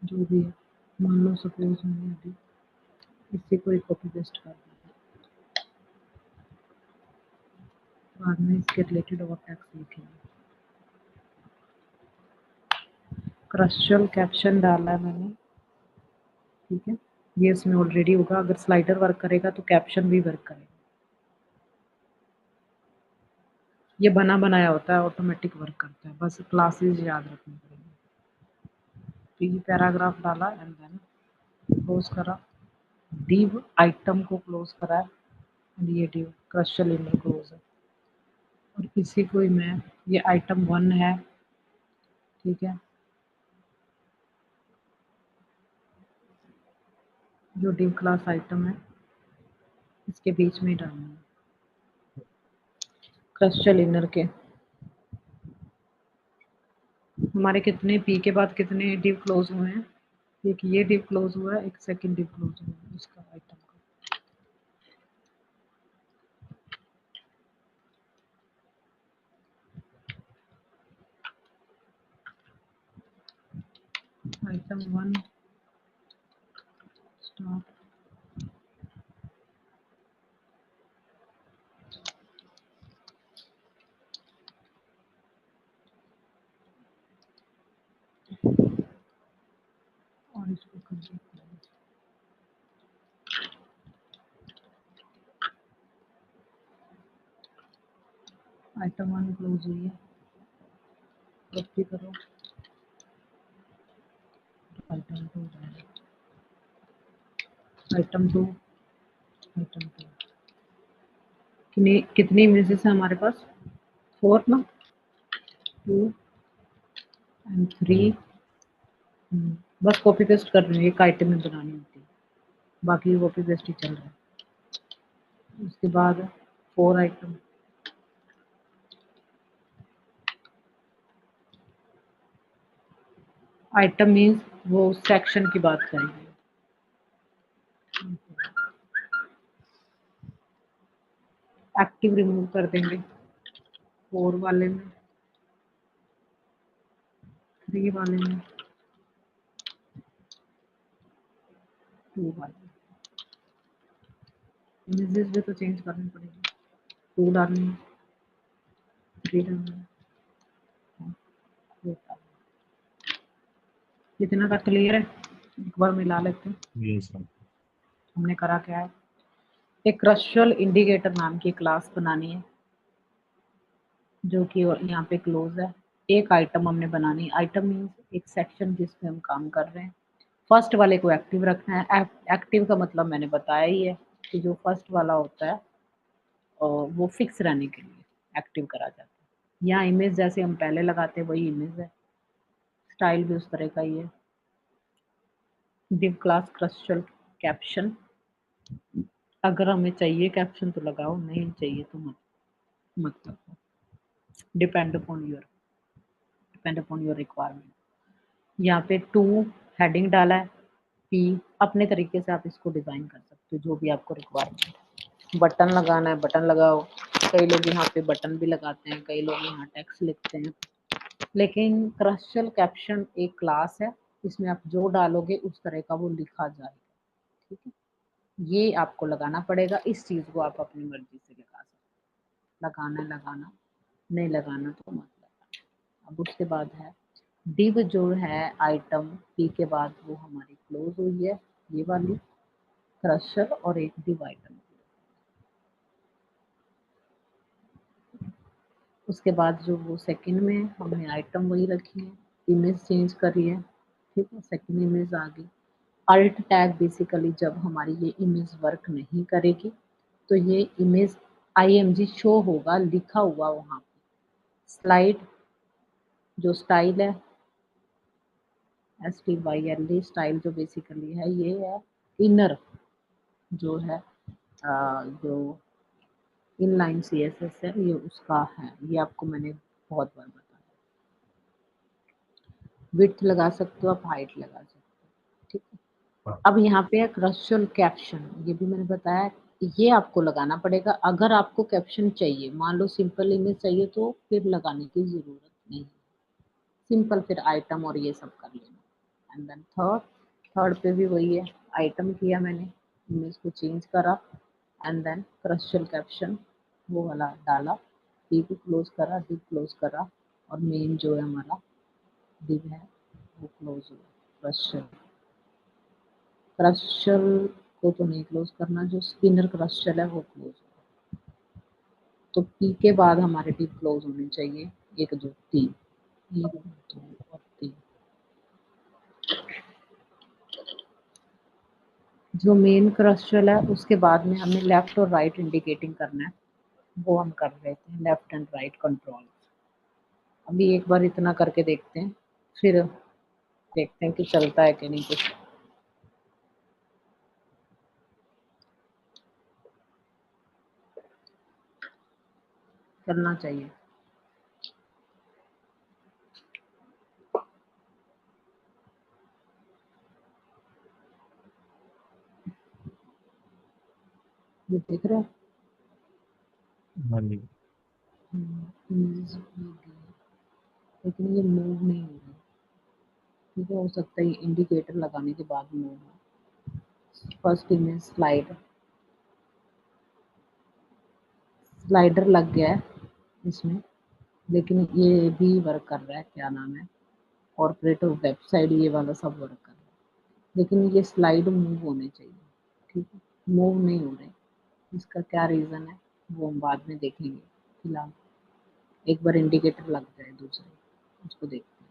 जो भी है। मान लो सपोज मैंने अभी इसी को कॉपी पेस्ट कर दिया, बाद में इसके रिलेटेड और टेक्स्ट लिखेंगे। क्रस्टल कैप्शन डाला है मैंने, ठीक है, ये इसमें ऑलरेडी होगा। अगर स्लाइडर वर्क करेगा तो कैप्शन भी वर्क करेगा। ये बना बनाया होता है, ऑटोमेटिक वर्क करता है, बस क्लासेस याद रखनी पड़ेगी। तो ये पैराग्राफ डाला एंड देन क्लोज करा, div आइटम को क्लोज करा एंड ये div क्रस्टल इनर क्लोज है। और इसी को ही मैं, ये आइटम 1 है, ठीक है, जो div क्लास आइटम है इसके बीच में डालना है क्रस्टल इनर के। हमारे कितने पी के बाद कितने div क्लोज हुए हैं, एक ये div क्लोज हुआ है, एक सेकंड div क्लोज हुआ है इसका आइटम का। आइटम 1 स्टार्ट, और इसको कर देते हैं आइटम 1 क्लोज हुई है, कॉपी करो, आइटम 2 जाएगा, आइटम 2, आइटम 2। कितनी इमेजेस है हमारे पास, 4 ना, 2 एंड 3। बस कॉपी पेस्ट कर रही हूँ, एक आइटम में बनानी होती है, बाकी कॉपी पेस्ट ही चल रहा है। उसके बाद 4 आइटम, आइटम मीन्स वो सेक्शन की बात करेंगे। एक्टिव रिमूव कर देंगे 4 वाले में, 3 वाले में, 2 वाले में। इमेजेस भी तो चेंज करनी पड़ेगी, 2 डालनी है, 3 डालनी है, 4 डालनी है। कितना का क्लियर है, एक बार मिला लेते हैं। ये सब हमने करा क्या है, एक क्रस्टल इंडिकेटर नाम की क्लास बनानी है, जो कि यहाँ पे क्लोज है। एक आइटम हमने बनानी, आइटम मीन्स एक सेक्शन जिस पे हम काम कर रहे हैं। फर्स्ट वाले को एक्टिव रखना है। एक्टिव का मतलब मैंने बताया ही है कि जो फर्स्ट वाला होता है वो फिक्स रहने के लिए एक्टिव करा जाता है। यहाँ इमेज जैसे हम पहले लगाते हैं वही इमेज है, स्टाइल भी उस तरह का ही है। div क्लास क्रस्टल कैप्शन, अगर हमें चाहिए कैप्शन तो लगाओ, नहीं चाहिए तो मत लगाओ, डिपेंड अपॉन योर रिक्वायरमेंट। यहाँ पे 2 हेडिंग डाला है, P अपने तरीके से आप इसको डिजाइन कर सकते हो, जो भी आपको रिक्वायरमेंट है। बटन लगाना है बटन लगाओ, कई लोग यहाँ पे बटन भी लगाते हैं, कई लोग यहाँ टेक्स्ट लिखते हैं। लेकिन क्रस्टल कैप्शन एक क्लास है, इसमें आप जो डालोगे उस तरह का वो लिखा जाएगा, ठीक है। ये आपको लगाना पड़ेगा, इस चीज को आप अपनी मर्जी से लगा सकते, लगाना, नहीं लगाना तो मत लगाना। अब उसके बाद है div, जो है आइटम p के बाद वो हमारी क्लोज हुई है, ये वाली क्रस्टल, और एक div आइटम। उसके बाद जो वो सेकंड में हमने आइटम वही रखी है, इमेज चेंज करी है, ठीक है, सेकंड इमेज आ गई। अल्ट टैग बेसिकली जब हमारी ये इमेज वर्क नहीं करेगी तो ये इमेज img शो होगा लिखा हुआ वहां पे। स्लाइड जो स्टाइल है, STYLE स्टाइल जो बेसिकली है, ये है इनर जो है जो इनलाइन CSS है, ये उसका है, ये आपको मैंने बहुत बार बताया। विड्थ लगा सकते हो आप, हाइट लगा सकते हो, ठीक है। अब यहाँ पे है क्रस्चुअल कैप्शन, ये भी मैंने बताया, ये आपको लगाना पड़ेगा अगर आपको कैप्शन चाहिए। मान लो सिंपल इमेज चाहिए तो फिर लगाने की जरूरत नहीं, सिंपल फिर आइटम और ये सब कर लेना। एंड देन थर्ड पे भी वही है, आइटम किया मैंने, इमेज को चेंज करा, एंड देन क्रस्चुअल कैप्शन वो वाला डाला, डी को क्लोज करा, डिव क्लोज करा, और मेन जो है हमारा डिव है वो क्लोज हुआ। क्रस्चल को तो नहीं क्लोज करना, जो स्पिनर क्रस्चल है वो क्लोज हुआ। तो पी के बाद हमारे डिव क्लोज होने चाहिए, 1 2 3, 1 2 और 3। जो मेन क्रस्चल है उसके बाद में हमें लेफ्ट और राइट इंडिकेटिंग करना है, वो हम कर रहे थे, लेफ्ट एंड राइट कंट्रोल। अभी एक बार इतना करके देखते हैं, फिर देखते हैं कि चलता है कि नहीं कुछ। करना चाहिए। ये देख रहे हो? हाँ जी। लेकिन ये मूव नहीं हो रहा, ठीक है, हो सकता है इंडिकेटर लगाने के बाद मूव हो। फर्स्ट इमेज स्लाइडर लग गया है इसमें, लेकिन ये भी वर्क कर रहा है, क्या नाम है, कॉर्पोरेट वेबसाइट, ये वाला सब वर्क कर रहा है, लेकिन ये स्लाइड मूव होने चाहिए, ठीक है, मूव नहीं हो रहे। इसका क्या रीज़न है वो हम बाद में देखेंगे, फिलहाल एक बार इंडिकेटर लग जाए दूसरे, उसको देखते हैं,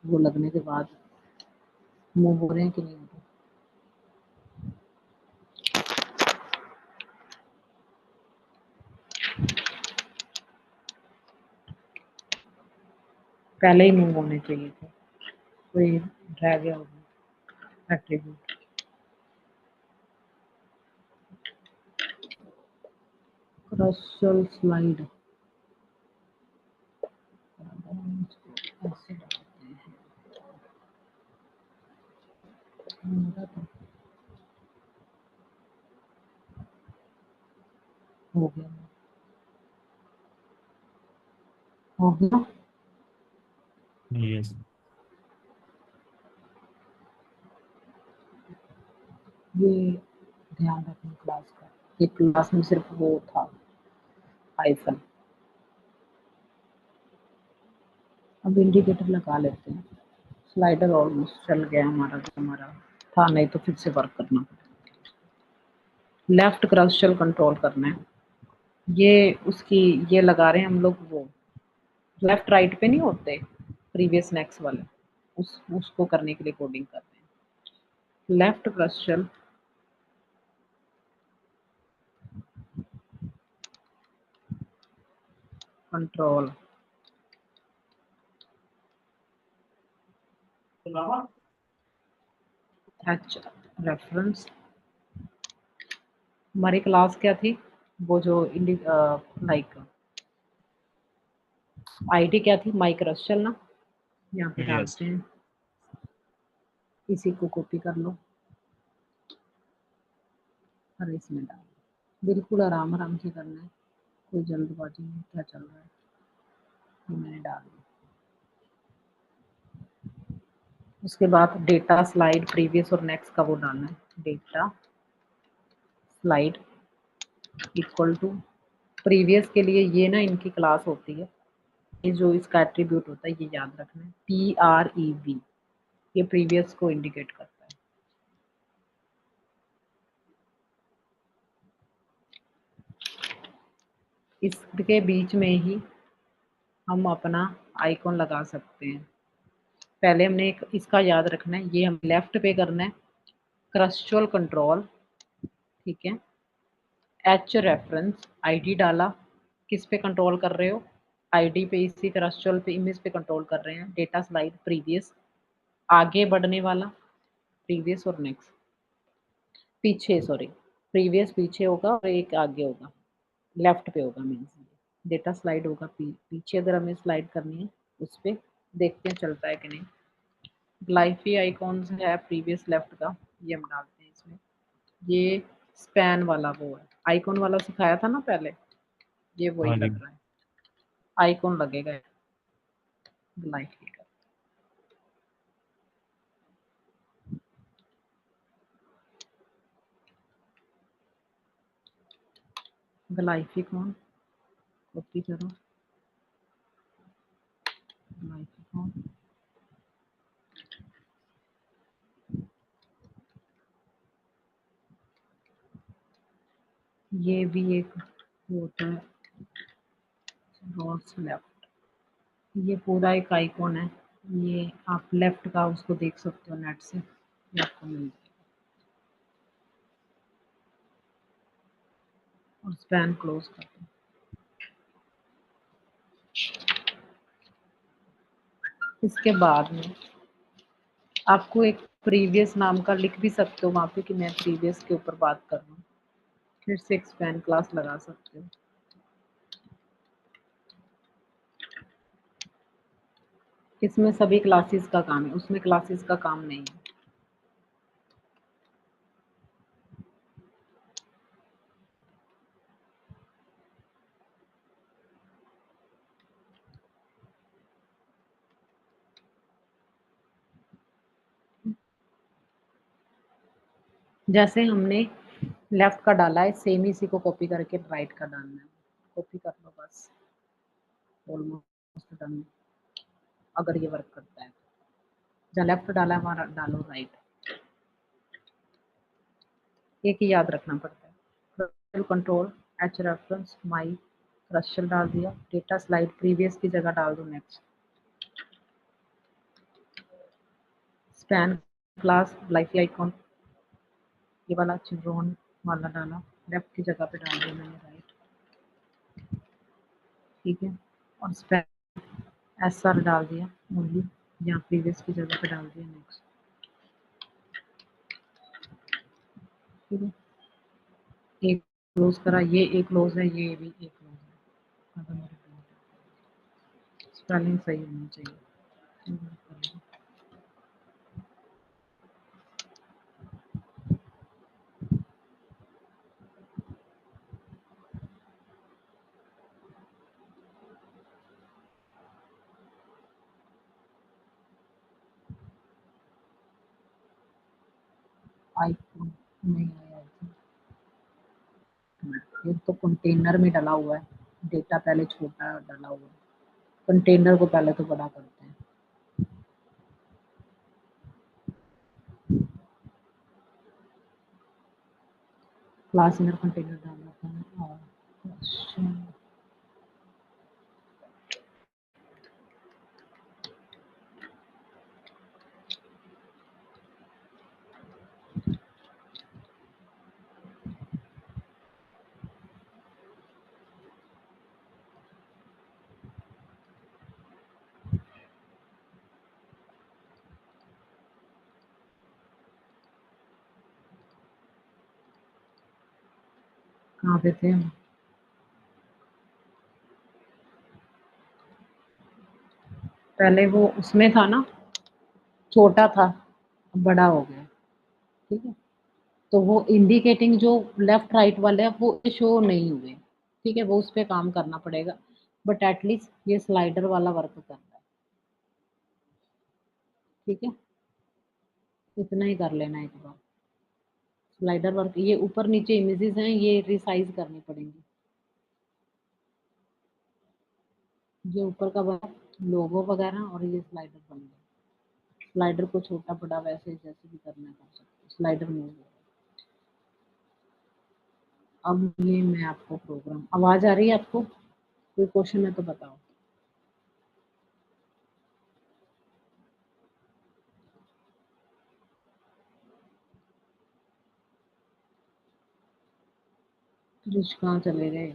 वो लगने के बाद मूव हो रहे हैं कि नहीं हो रहे। पहले ही मूव होने चाहिए थे, कोई रह गया होगा एट्रीब्यूट। क्रस्चल स्लाइड ऐसे डालते हैं, हो गया, हो गया। यस। ये ध्यान रखना क्लास का, ये क्लास में सिर्फ वो था हाइफन। अब इंडिकेटर लगा लेते हैं, स्लाइडर ऑलमोस्ट चल गया हमारा, जो हमारा था, नहीं तो फिर से वर्क करना पड़ेगा। लेफ्ट क्रस्चल कंट्रोल करना है, ये उसकी ये लगा रहे हैं हम लोग, वो लेफ्ट राइट पे नहीं होते प्रीवियस नेक्स्ट वाले, उसको करने के लिए कोडिंग कर रहे हैं। लेफ्ट क्रस्चल कंट्रोल एच रेफरेंस। हमारी क्लास क्या थी, वो जो लाइक आईडी क्या थी, माई क्रस्चल ना, यहाँ पे यस। डालते हैं, इसी को कॉपी कर लो और इसमें डालो, बिल्कुल आराम आराम से करना है, कोई जल्दबाजी नहीं। क्या चल रहा है, ये मैंने डाल दिया। उसके बाद डेटा स्लाइड प्रीवियस और नेक्स्ट का वो डालना है, data slide equal to previous के लिए, ये ना इनकी क्लास होती है, ये जो इसका एट्रीब्यूट होता है ये याद रखना है, PREV, ये प्रीवियस को इंडिकेट करता है। इसके बीच में ही हम अपना आइकॉन लगा सकते हैं। पहले हमने एक इसका याद रखना है, ये हम लेफ्ट पे करना है, क्रस्चुअल कंट्रोल, ठीक है, एच रेफरेंस, आईडी डाला, किस पे कंट्रोल कर रहे हो, आईडी पे, इसी क्रस्चुअल पे इमेज पे कंट्रोल कर रहे हैं। डेटा स्लाइड प्रीवियस, आगे बढ़ने वाला, प्रीवियस और नेक्स्ट, पीछे सॉरी, प्रीवियस पीछे होगा और एक आगे होगा, लेफ्ट पे होगा मीन्स डेटा स्लाइड होगा पीछे अगर हमें स्लाइड करनी है उस पर देखते हैं चलता है कि नहीं। ग्लाइफी आइकॉन है प्रीवियस लेफ्ट का, ये हम डालते हैं इसमें। ये स्पैन वाला वो है, आइकॉन वाला सिखाया था ना पहले, ये वही हाँ जी। लग रहा है, आइकॉन लगेगा ग्लाइफी का। ग्लाइफी कौन, कॉपी करो, ग्लाइफी कौन, ये भी एक होता है रोल्स लेफ्ट, ये पूरा एक आइकॉन है। ये आप लेफ्ट का उसको देख सकते हो नेट से, ये आपको मिल जाएगा। और स्पैन क्लोज करते हैं। इसके बाद में आपको एक प्रीवियस नाम का लिख भी सकते हो वहाँ पे कि मैं प्रीवियस के ऊपर बात कर रहा हूँ, फिर से एक स्पैन क्लास लगा सकते हो। इसमें सभी क्लासेस का काम है, उसमें क्लासेस का काम नहीं है। जैसे हमने लेफ्ट का डाला है सेम इसी को कॉपी करके राइट का डालना है, कॉपी कर लो बस, ऑलमोस्ट डन। अगर ये वर्क करता है जहाँ लेफ्ट डाला है वहाँ डालो राइट, एक ही याद रखना पड़ता है। कंट्रोल एच रेफरेंस माई क्रस्टल डाल दिया, डेटा स्लाइड प्रीवियस की जगह डाल दो next, span class life icon ये वाला चिल्ड्रन वाला डाला, लेफ्ट की जगह पे डाल दिया मैंने राइट, ठीक है। और स्पैन एस आर डाल दिया ओनली, यहाँ प्रीवियस की जगह पे डाल दिया नेक्स्ट, ठीक है। एक क्लोज करा, ये एक क्लोज है, ये भी एक क्लोज है, स्पेलिंग सही होनी चाहिए। आईफोन नहीं आया, ये तो कंटेनर में डला हुआ है, डेटा पहले छोटा डला हुआ है, कंटेनर को पहले तो बड़ा करते हैं। क्लास इनर कंटेनर डालना था और क्वेश्चन कहाँ पे थे हम? पहले वो उसमें था ना, छोटा था बड़ा हो गया, ठीक है। तो वो इंडिकेटिंग जो लेफ्ट राइट वाले हैं वो शो नहीं हुए, ठीक है, वो उस पर काम करना पड़ेगा, बट एटलीस्ट ये स्लाइडर वाला वर्क कर रहा है, ठीक है। इतना ही कर लेना एक बार, स्लाइडर वर्क, ये ऊपर नीचे इमेजेस हैं ये रिसाइज करनी पड़ेंगी, ये ऊपर का लोगो वगैरह और ये स्लाइडर बन गया, स्लाइडर को छोटा बड़ा वैसे जैसे भी करना है कर सकते हो, स्लाइडर मूव होगा। अब ये मैं आपको प्रोग्राम, आवाज आ रही है आपको, कोई क्वेश्चन है तो बताओ। क्रिश कहाँ चले गए?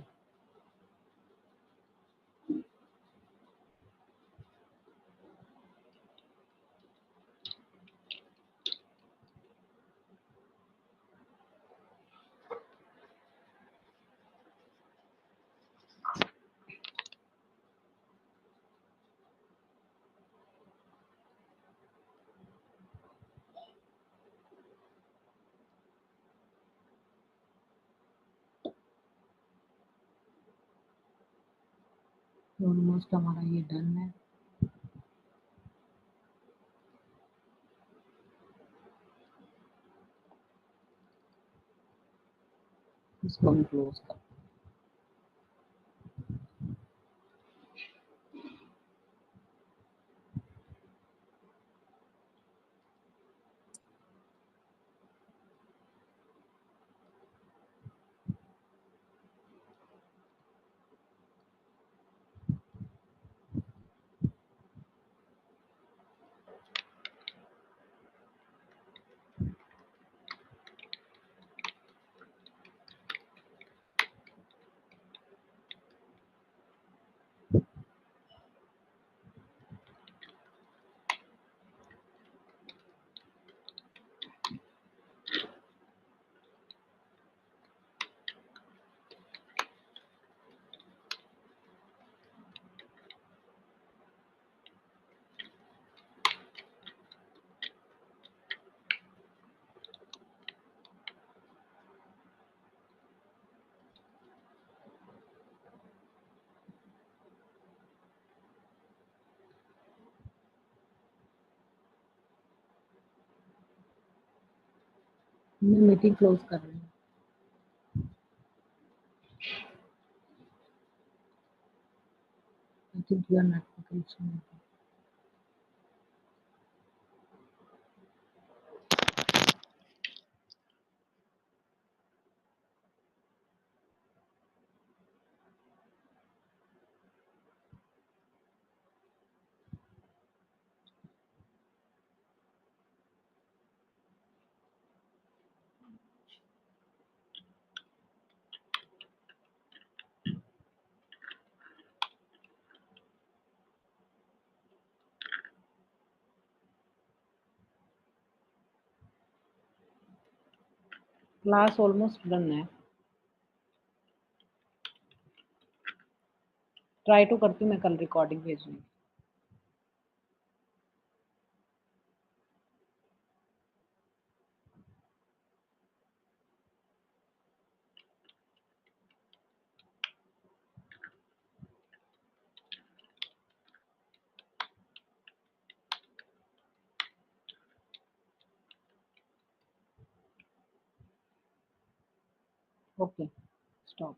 ऑलमोस्ट हमारा ये डन है। इसको हम क्लोज कर। मैं मीटिंग क्लोज कर रही हूँ। I think your network issue. Class almost done है। ट्राई टू करती हूँ मैं कल रिकॉर्डिंग भेजने की। Okay, stop.